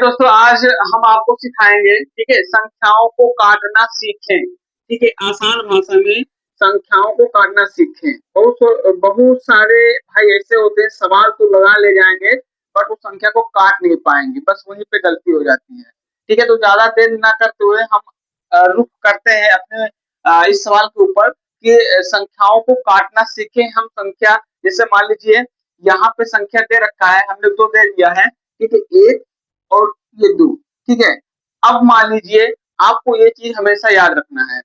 दोस्तों, आज हम आपको सिखाएंगे, ठीक है, संख्याओं को काटना सीखें। ठीक है, आसान भाषा में संख्याओं को काटना सीखें। बहुत सारे भाई ऐसे होते हैं, सवाल तो लगा ले जाएंगे बट वो संख्या को काट नहीं पाएंगे, बस वहीं पे गलती हो जाती है। ठीक है, तो ज्यादा देर ना करते हुए हम रुख करते हैं अपने इस सवाल के ऊपर कि संख्याओं को काटना सीखें। हम संख्या, जैसे मान लीजिए यहाँ पे संख्या दे रखा है, हमने दो दे दिया है, ठीक है, एक और ये दो। ठीक है, अब मान लीजिए आपको ये चीज हमेशा याद रखना है,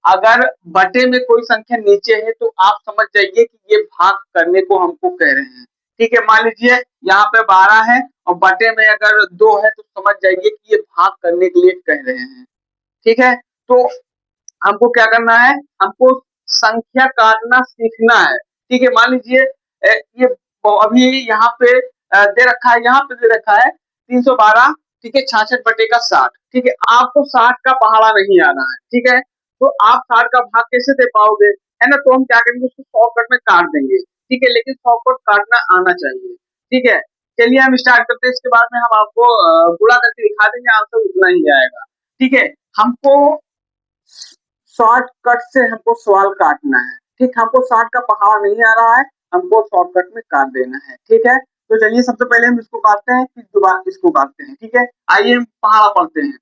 अगर बटे में कोई संख्या नीचे है तो आप समझ जाइए कि ये भाग करने को हमको कह रहे हैं। ठीक है, मान लीजिए यहाँ पे 12 है और बटे में अगर 2 है तो समझ जाइए कि ये भाग करने के लिए कह रहे हैं। ठीक है, तो हमको क्या करना है, हमको संख्या काटना सीखना है। ठीक है, मान लीजिए ये अभी यहाँ पे दे रखा है, यहाँ पे दे रखा है 312, ठीक है, 66 बटे का 60। ठीक है, आपको 60 का पहाड़ा नहीं आना है, ठीक है, तो आप 60 का भाग कैसे दे पाओगे, है ना, तो हम क्या करेंगे, उसको शॉर्टकट में काट देंगे। ठीक है, लेकिन शॉर्टकट काटना आना चाहिए। ठीक है, चलिए हम स्टार्ट करते हैं, इसके बाद में हम आपको गुणा करके दिखा देंगे, आंसर उतना ही आएगा। ठीक है, हमको शॉर्टकट से हमको सवाल काटना है। ठीक, हमको 60 का पहाड़ नहीं आ रहा है, हमको शॉर्टकट में काट देना है। ठीक है, तो चलिए सबसे पहले हम इसको काटते हैं, फिर दोबारा इसको काटते हैं। ठीक है, आइए हम पहाड़ा पढ़ते हैं।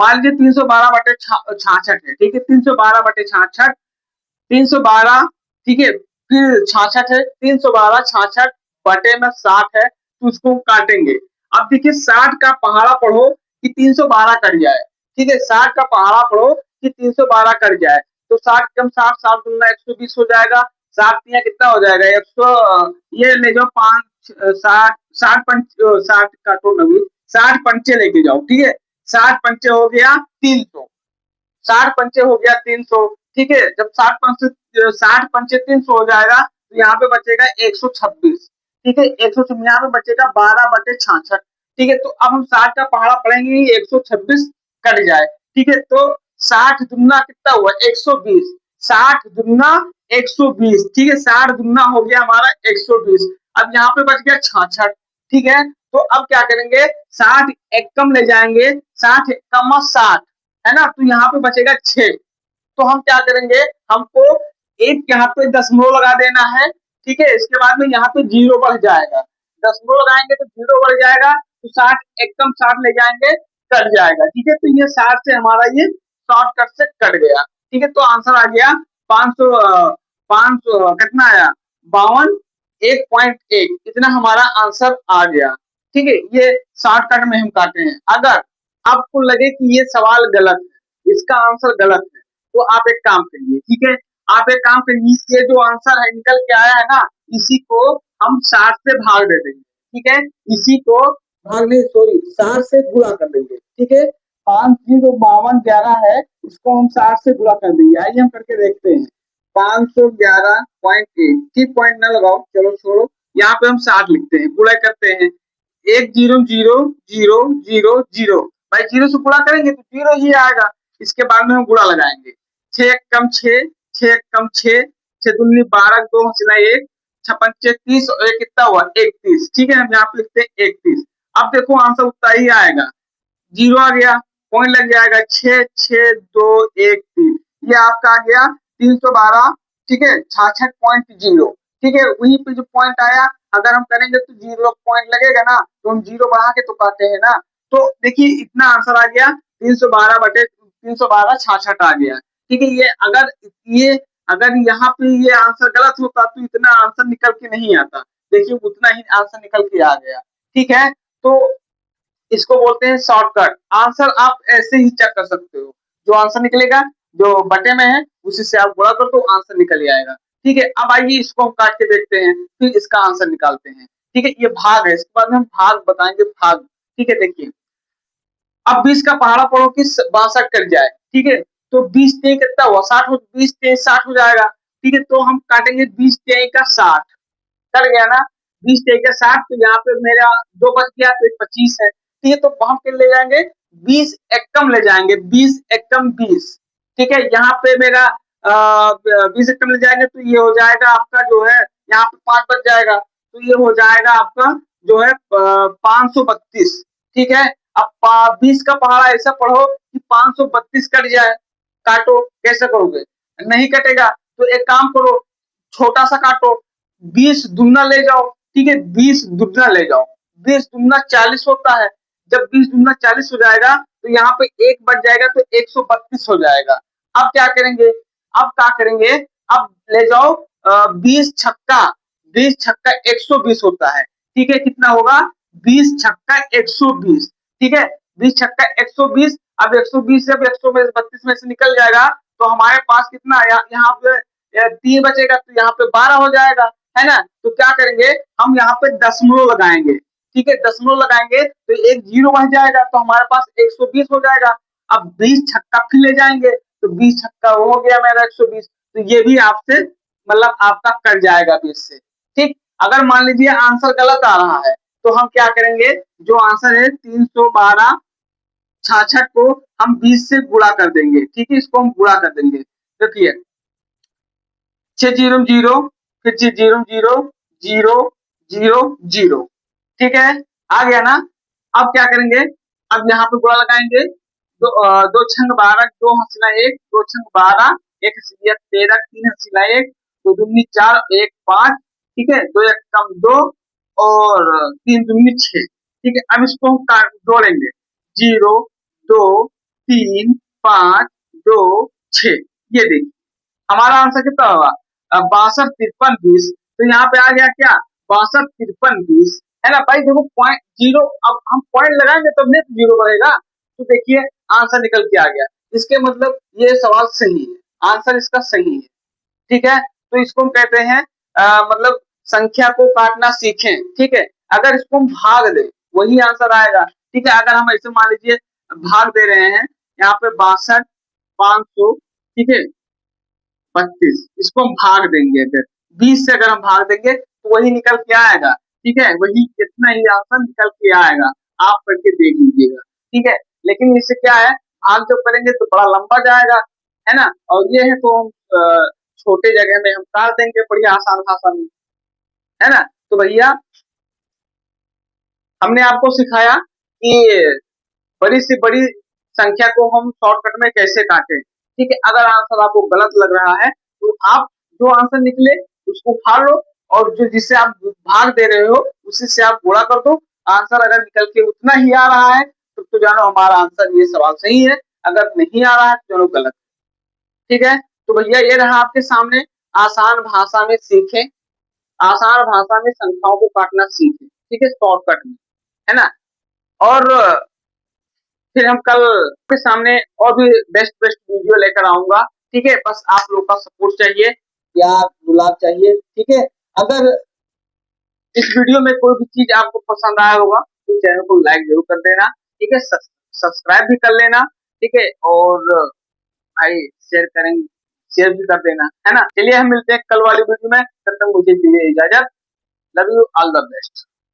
मान लीजिए 312 बटे 66 है। ठीक है, 312 बटे 66, 312, ठीक है, फिर 66 है, 312 66 बटे में 60 है, तो उसको काटेंगे। अब देखिए 60 का पहाड़ा पढ़ो कि 312 कट जाए। ठीक है, 60 का पहाड़ा पढ़ो कि 312 कट जाए, तो 60 कम 60, 7 दूना 120 हो जाएगा। 60 तिया कितना हो जाएगा, 100, ये ले जाओ 5, 60, 60 पंच, 60 काटो नवी, 60 पंचे लेके जाओ। ठीक है, 60 पंचे हो गया 300, 60 पंचे हो गया 300। ठीक है, जब 60 पंचे 300 हो जाएगा तो यहाँ पे बचेगा 126। ठीक है, 126 यहाँ पे बचेगा 12 बटे 66। ठीक है, तो अब हम 60 का पहाड़ा पढ़ेंगे, 126 कट जाए। ठीक है, तो 60 दुना कितना हुआ, 120, 60 दुना 120। ठीक है, 60 दुना हो गया हमारा 120। अब यहाँ पे बच गया 66। ठीक है, तो अब क्या करेंगे, 60 एक कम ले जाएंगे, 60 कम 60, है ना, तो यहाँ पे बचेगा 6। तो हम क्या करेंगे, हमको एक यहाँ पे दशमलव लगा देना है। ठीक है, इसके बाद में यहाँ पे जीरो बढ़ जाएगा, दशमलव लगाएंगे तो जीरो बढ़ जाएगा, तो 60 एकदम 60 ले जाएंगे, कट जाएगा। ठीक है, तो ये 60 से हमारा ये शॉर्टकट से कट गया। ठीक है, तो आंसर आ गया 500, 500 कितना आया, 52, 1.1, इतना हमारा आंसर आ गया। ठीक है, ये शॉर्टकट में हम काटे हैं। अगर आपको लगे कि ये सवाल गलत है, इसका आंसर गलत है, तो आप एक काम करिए। ठीक है, आप एक काम करिए, ये जो आंसर है निकल के आया है ना, इसी को हम 60 से भाग दे देंगे। ठीक है, इसी को भाग नहीं, सॉरी, 60 से गुणा कर देंगे। ठीक है, 5,52,11 है, इसको हम 60 से गुणा कर देंगे। आइए हम करके देखते हैं। 511.1, ठीक, पॉइंट न लगाओ, चलो छोड़ो, यहाँ पे हम 60 लिखते हैं, गुणा करते हैं। 1,0,0,0,0,0, भाई जीरो से गुणा करेंगे तो जीरो ही आएगा। इसके बाद में हम गुणा लगाएंगे, 6 कम 6, 6 कम 6, 6 दूनी 12, 2 हंसना 1, 6 पंचे 30 और एक कितना हुआ 31। ठीक है, हम यहाँ पे लिखते हैं 31। अब देखो आंसर उतना ही आएगा, जीरो आ गया, पॉइंट लग जाएगा, 6, 6, 2, 1, 3, ये आपका आ गया 312। ठीक है, 66.0। ठीक है, वहीं पे जो पॉइंट आया, अगर हम करेंगे तो जीरो पॉइंट लगेगा ना, तो हम जीरो बढ़ा के तो काटे हैं ना। तो देखिए इतना आंसर आ गया 312 बटे 312 66 आ गया। ठीक है, ये अगर यहाँ पे ये आंसर गलत होता तो इतना आंसर निकल के नहीं आता। देखिए उतना ही आंसर निकल के आ गया। ठीक है, तो इसको बोलते हैं शॉर्टकट। आंसर आप ऐसे ही चेक कर सकते हो, जो आंसर निकलेगा जो बटे में है उसी से आप गुणा कर दो, आंसर निकल ही आएगा। ठीक है, अब आइए इसको हम काट के देखते हैं, फिर इसका आंसर निकालते हैं। ठीक है, ये भाग है, इसके बाद में हम भाग बताएंगे, भाग। ठीक है, देखिए अब 20 का पहाड़ा पढ़ो कि 62 कट जाए। ठीक है, तो 20 तेई कितना हुआ, 60 हो, 20 तेई 60 हो जाएगा। ठीक है, तो हम काटेंगे 20 तेई का 60, कट गया ना, 20 तेई का 60, तो यहाँ पे मेरा 2 बच गया, तो 25 है। ठीक है, तो हम कितने ले जाएंगे, 20 एकम ले जाएंगे, 20 एकम 20। ठीक है, यहाँ पे मेरा 20 एकम ले जाएंगे तो ये हो जाएगा आपका जो है, यहाँ पे 5 बच जाएगा, तो ये हो जाएगा आपका जो है 532। ठीक है, अब 20 का पहाड़ा ऐसा पढ़ो कि 532 कट जाए, काटो, कैसे करोगे? नहीं कटेगा। तो एक काम करो, छोटा सा काटो, 20 दुगना ले जाओ, ठीक है, 20 दुगना ले जाओ, 20 दुगना 40 होता है। जब 20 दुगना 40 हो जाएगा तो यहाँ पे एक बच जाएगा तो 132 हो जाएगा। अब क्या करेंगे? अब क्या करेंगे? अब ले जाओ 20 छक्का, 20 छक्का 120 होता है, ठीक है, कितना होगा? 20 छक्का 120, ठीक है, 20 छक्का 120। अब 120 जब 132 में से निकल जाएगा तो हमारे पास कितना आया? यहाँ पे 3 बचेगा तो यहाँ पे 12 हो जाएगा, है ना? तो क्या करेंगे? हम यहाँ पे दशमलव लगाएंगे, ठीक है, दशमलव लगाएंगे तो एक जीरो बच जाएगा तो हमारे पास 120 हो जाएगा। अब 20 छक्का फिर ले जाएंगे तो 20 छक्का वो हो गया मेरा 120। तो ये भी आपसे मतलब आपका कट जाएगा 20 से, ठीक। अगर मान लीजिए आंसर गलत आ रहा है तो हम क्या करेंगे? जो आंसर है 312 66 को हम 20 से गुणा कर देंगे, ठीक है, इसको हम गुणा कर देंगे। देखिए 6 जीरो जीरो, फिर 6 जीरो जीरो 0 0 0, ठीक है, आ गया ना? अब क्या करेंगे? अब यहाँ पे गुणा लगाएंगे, दो छंग 12, दो हसीना एक, दो छंग 12, एक हसीना 13, तीन हसीना एक, दो दूनी 4, एक 5, ठीक है, दो एक कम 2 और तीन दूनी 6, ठीक है। अब इसको हम जोड़ेंगे, 0 2 3 5 2 6, ये देखिए हमारा आंसर कितना होगा? 62 53 20। तो यहाँ पे आ गया क्या? 62 53 20, है ना भाई? देखो पॉइंट जीरो, अब हम पॉइंट लगाएंगे तब नहीं तो जीरो बढ़ेगा। तो देखिए आंसर निकल के आ गया। इसके मतलब ये सवाल सही है, आंसर इसका सही है, ठीक है। तो इसको हम कहते हैं मतलब संख्या को काटना सीखें, ठीक है। अगर इसको हम भाग दें वही आंसर आएगा, ठीक है। अगर हम ऐसे मान लीजिए भाग दे रहे हैं यहाँ पे 62 500, ठीक है, 32, इसको हम भाग देंगे, अगर 20 से अगर हम भाग देंगे तो वही निकल के आएगा, ठीक है, वही कितना ही आंसर निकल के आएगा। आप करके देख लीजिएगा, ठीक है। लेकिन इससे क्या है, भाग जब करेंगे तो बड़ा लंबा जाएगा, है ना? और ये है तो हम छोटे जगह में हम काट देंगे बढ़िया आसान भाषा में, है ना? तो भैया हमने आपको सिखाया कि बड़ी से बड़ी संख्या को हम शॉर्टकट में कैसे काटें, ठीक है। अगर आंसर आपको गलत लग रहा है तो आप जो आंसर निकले उसको उठा लो और जो जिससे आप भाग दे रहे हो उसी से आप गुणा कर दो। आंसर अगर निकल के उतना ही आ रहा है तो जानो हमारा आंसर ये सवाल सही है, अगर नहीं आ रहा है तो जानो गलत, ठीक है। तो भैया ये रहा आपके सामने, आसान भाषा में सीखें, आसान भाषा में संख्याओं को काटना सीखें, ठीक है, शॉर्टकट में, है ना? और फिर हम कल के सामने और भी बेस्ट बेस्ट वीडियो लेकर आऊंगा, ठीक है। बस आप लोग का सपोर्ट चाहिए, प्यार दुलार चाहिए, ठीक है। अगर इस वीडियो में कोई भी चीज आपको पसंद आया होगा तो चैनल को लाइक जरूर कर देना, ठीक है, सब्सक्राइब भी कर लेना, ठीक है, और भाई शेयर करेंगे, शेयर भी कर देना, है ना? चलिए हम मिलते हैं कल वाली वीडियो में, तब तक मुझे दीजिए इजाजत। Love you, all the best.